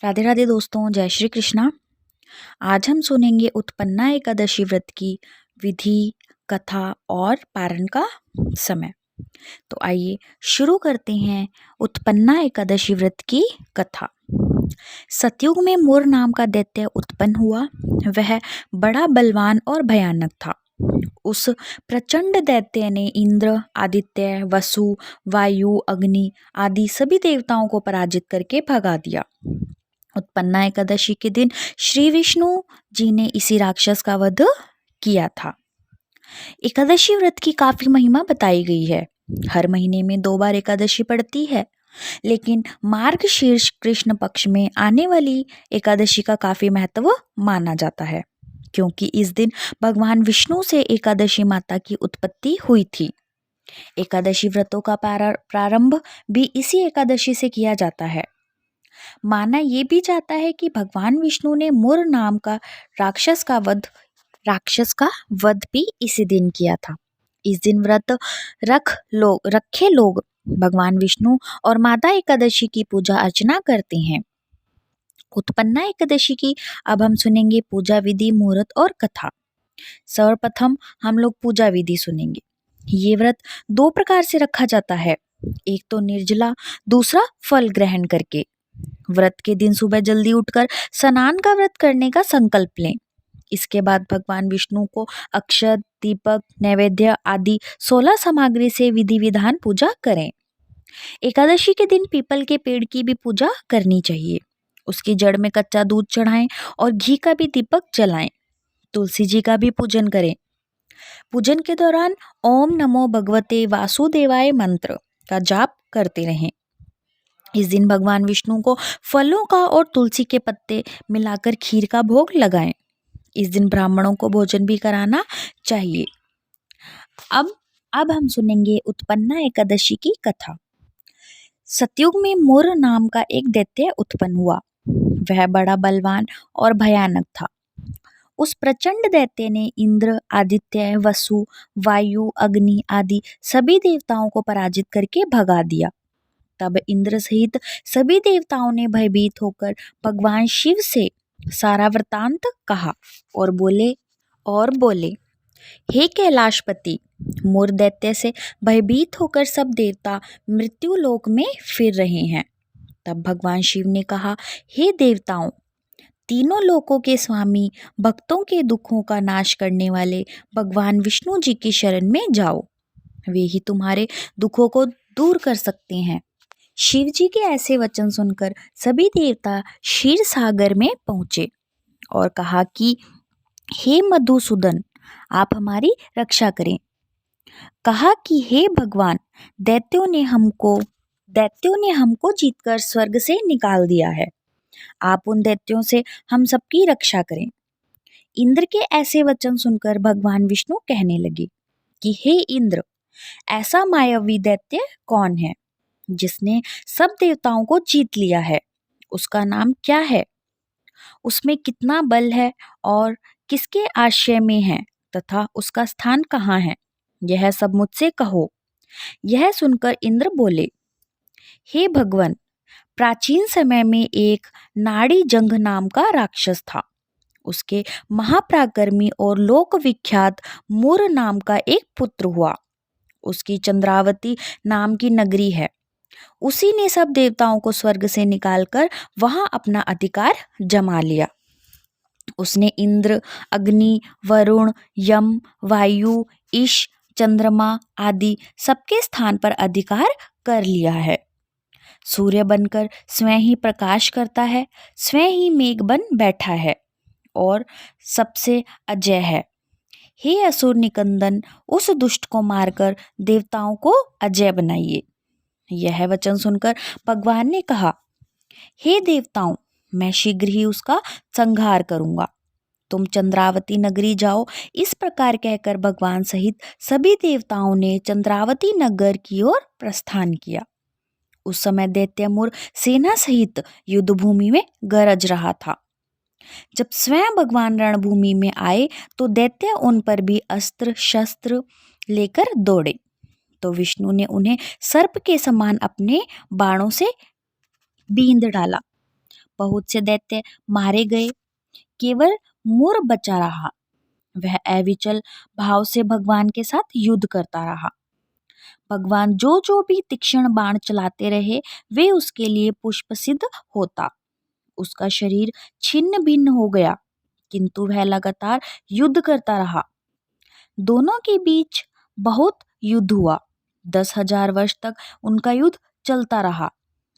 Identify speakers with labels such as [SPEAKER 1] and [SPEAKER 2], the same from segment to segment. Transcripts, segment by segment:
[SPEAKER 1] राधे राधे दोस्तों, जय श्री कृष्णा। आज हम सुनेंगे उत्पन्ना एकादशी व्रत की विधि, कथा और पारण का समय। तो आइए शुरू करते हैं उत्पन्ना एकादशी व्रत की कथा। सतयुग में मुर नाम का दैत्य उत्पन्न हुआ। वह बड़ा बलवान और भयानक था। उस प्रचंड दैत्य ने इंद्र, आदित्य, वसु, वायु, अग्नि आदि सभी देवताओं को पराजित करके भगा दिया। उत्पन्ना एकादशी के दिन श्री विष्णु जी ने इसी राक्षस का वध किया था। एकादशी व्रत की काफी महिमा बताई गई है। हर महीने में 2 बार एकादशी पड़ती है, लेकिन मार्गशीर्ष कृष्ण पक्ष में आने वाली एकादशी का काफी महत्व माना जाता है, क्योंकि इस दिन भगवान विष्णु से एकादशी माता की उत्पत्ति हुई थी। एकादशी व्रतों का प्रारंभ भी इसी एकादशी से किया जाता है। माना ये भी जाता है कि भगवान विष्णु ने मुर नाम का राक्षस का वध भी इसी दिन किया था। इस दिन व्रत रखे लोग भगवान विष्णु और माता एकादशी की पूजा अर्चना करते हैं। उत्पन्ना एकादशी की अब हम सुनेंगे पूजा विधि, मुहूर्त और कथा। सर्वप्रथम हम लोग पूजा विधि सुनेंगे। ये व्रत 2 प्रकार से रखा जाता है, एक तो निर्जला, दूसरा फल ग्रहण करके। व्रत के दिन सुबह जल्दी उठकर स्नान का व्रत करने का संकल्प लें। इसके बाद भगवान विष्णु को अक्षत, दीपक, नैवेद्य आदि 16 सामग्री से विधि विधान पूजा करें। एकादशी के दिन पीपल के पेड़ की भी पूजा करनी चाहिए। उसकी जड़ में कच्चा दूध चढ़ाएं और घी का भी दीपक जलाएं। तुलसी जी का भी पूजन करें। पूजन के दौरान ओम नमो भगवते वासुदेवाय मंत्र का जाप करते रहें। इस दिन भगवान विष्णु को फलों का और तुलसी के पत्ते मिलाकर खीर का भोग लगाएं। इस दिन ब्राह्मणों को भोजन भी कराना चाहिए। अब हम सुनेंगे उत्पन्ना एकादशी की कथा। सतयुग में मुर नाम का एक दैत्य उत्पन्न हुआ। वह बड़ा बलवान और भयानक था। उस प्रचंड दैत्य ने इंद्र, आदित्य, वसु, वायु, अग्नि आदि सभी देवताओं को पराजित करके भगा दिया। तब इंद्र सहित सभी देवताओं ने भयभीत होकर भगवान शिव से सारा वृतांत कहा और बोले, हे कैलाशपति, मुर दैत्य से भयभीत होकर सब देवता मृत्यु लोक में फिर रहे हैं। तब भगवान शिव ने कहा, हे देवताओं, तीनों लोकों के स्वामी, भक्तों के दुखों का नाश करने वाले भगवान विष्णु जी की शरण में जाओ। वे ही तुम्हारे दुखों को दूर कर सकते हैं। शिव जी के ऐसे वचन सुनकर सभी देवता क्षीर सागर में पहुंचे और कहा कि हे मधुसूदन, आप हमारी रक्षा करें। कहा कि हे भगवान, दैत्यों ने हमको जीतकर स्वर्ग से निकाल दिया है। आप उन दैत्यों से हम सबकी रक्षा करें। इंद्र के ऐसे वचन सुनकर भगवान विष्णु कहने लगे कि हे इंद्र, ऐसा मायावी दैत्य कौन है जिसने सब देवताओं को जीत लिया है? उसका नाम क्या है? उसमें कितना बल है और किसके आश्रय में है तथा उसका स्थान कहाँ है? यह सब मुझसे कहो। यह सुनकर इंद्र बोले, हे भगवान, प्राचीन समय में एक नाड़ी जंघ नाम का राक्षस था। उसके महापराक्रमी और लोक विख्यात मुर नाम का एक पुत्र हुआ। उसकी चंद्रावती नाम की नगरी है। उसी ने सब देवताओं को स्वर्ग से निकालकर वहां अपना अधिकार जमा लिया। उसने इंद्र, अग्नि, वरुण, यम, वायु, ईश, चंद्रमा आदि सबके स्थान पर अधिकार कर लिया है। सूर्य बनकर स्वयं ही प्रकाश करता है, स्वयं ही मेघ बन बैठा है और सबसे अजय है। हे असुर निकंदन, उस दुष्ट को मारकर देवताओं को अजय बनाइए। यह वचन सुनकर भगवान ने कहा, हे देवताओं, मैं शीघ्र ही उसका संहार करूंगा। तुम चंद्रावती नगरी जाओ। इस प्रकार कहकर भगवान सहित सभी देवताओं ने चंद्रावती नगर की ओर प्रस्थान किया। उस समय दैत्य मुर सेना सहित युद्ध भूमि में गरज रहा था। जब स्वयं भगवान रणभूमि में आए तो दैत्य उन पर भी अस्त्र शस्त्र लेकर दौड़े। तो विष्णु ने उन्हें सर्प के समान अपने बाणों से बींध डाला, बहुत से दैत्य मारे गए, केवल मुर बचा रहा। वह अविचल भाव से भगवान के साथ युद्ध करता रहा। भगवान जो जो भी तीक्ष्ण बाण चलाते रहे वे उसके लिए पुष्प सिद्ध होता। उसका शरीर छिन्न भिन्न हो गया, किंतु वह लगातार युद्ध करता रहा। दोनों के बीच बहुत युद्ध हुआ। 10,000 वर्ष तक उनका युद्ध चलता रहा,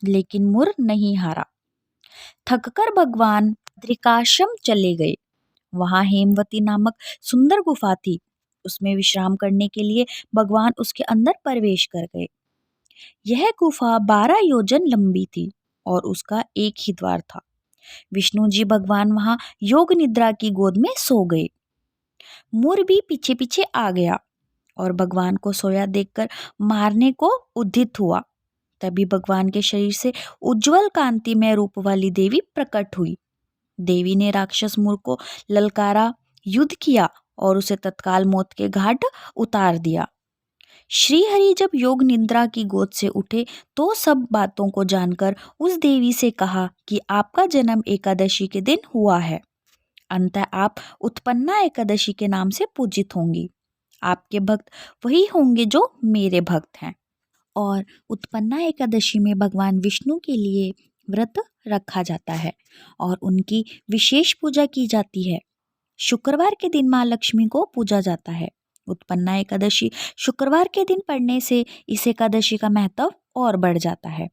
[SPEAKER 1] लेकिन मुर नहीं हारा। थककर भगवान बद्रिकाश्रम चले गए। वहां हेमवती नामक सुंदर गुफा थी। उसमें विश्राम करने के लिए भगवान उसके अंदर प्रवेश कर गए। यह गुफा 12 योजन लंबी थी और उसका एक ही द्वार था। विष्णु जी भगवान वहां योग निद्रा की गोद में सो गए। मुर भी पीछे पीछे आ गया और भगवान को सोया देखकर मारने को उद्यत हुआ। तभी भगवान के शरीर से उज्जवल कांतिमय रूप वाली देवी प्रकट हुई। देवी ने राक्षस मुर को ललकारा, युद्ध किया और उसे तत्काल मौत के घाट उतार दिया। श्री हरि जब योग निद्रा की गोद से उठे तो सब बातों को जानकर उस देवी से कहा कि आपका जन्म एकादशी के दिन हुआ है। अंतः आप उत्पन्ना एकादशी के नाम से पूजित होंगी। आपके भक्त वही होंगे जो मेरे भक्त हैं। और उत्पन्ना एकादशी में भगवान विष्णु के लिए व्रत रखा जाता है और उनकी विशेष पूजा की जाती है। शुक्रवार के दिन माँ लक्ष्मी को पूजा जाता है। उत्पन्ना एकादशी शुक्रवार के दिन पढ़ने से इस एकादशी का महत्व और बढ़ जाता है।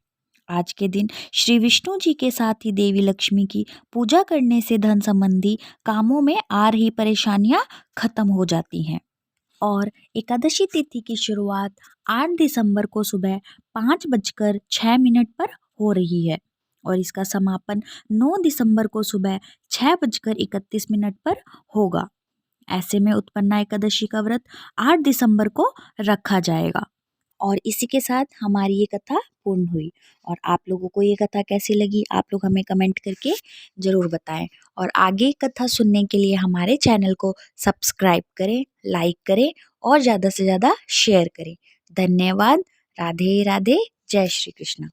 [SPEAKER 1] आज के दिन श्री विष्णु जी के साथ ही देवी लक्ष्मी की पूजा करने से धन संबंधी कामों में आ रही परेशानियां खत्म हो जाती हैं। और एकादशी तिथि की शुरुआत 8 दिसंबर को सुबह 5:06 पर हो रही है और इसका समापन 9 दिसंबर को सुबह 6:31 पर होगा। ऐसे में उत्पन्ना एकादशी का व्रत 8 दिसंबर को रखा जाएगा। और इसी के साथ हमारी ये कथा पूर्ण हुई। और आप लोगों को ये कथा कैसी लगी आप लोग हमें कमेंट करके ज़रूर बताएं। और आगे कथा सुनने के लिए हमारे चैनल को सब्सक्राइब करें, लाइक करें और ज़्यादा से ज़्यादा शेयर करें। धन्यवाद। राधे राधे। जय श्री कृष्ण।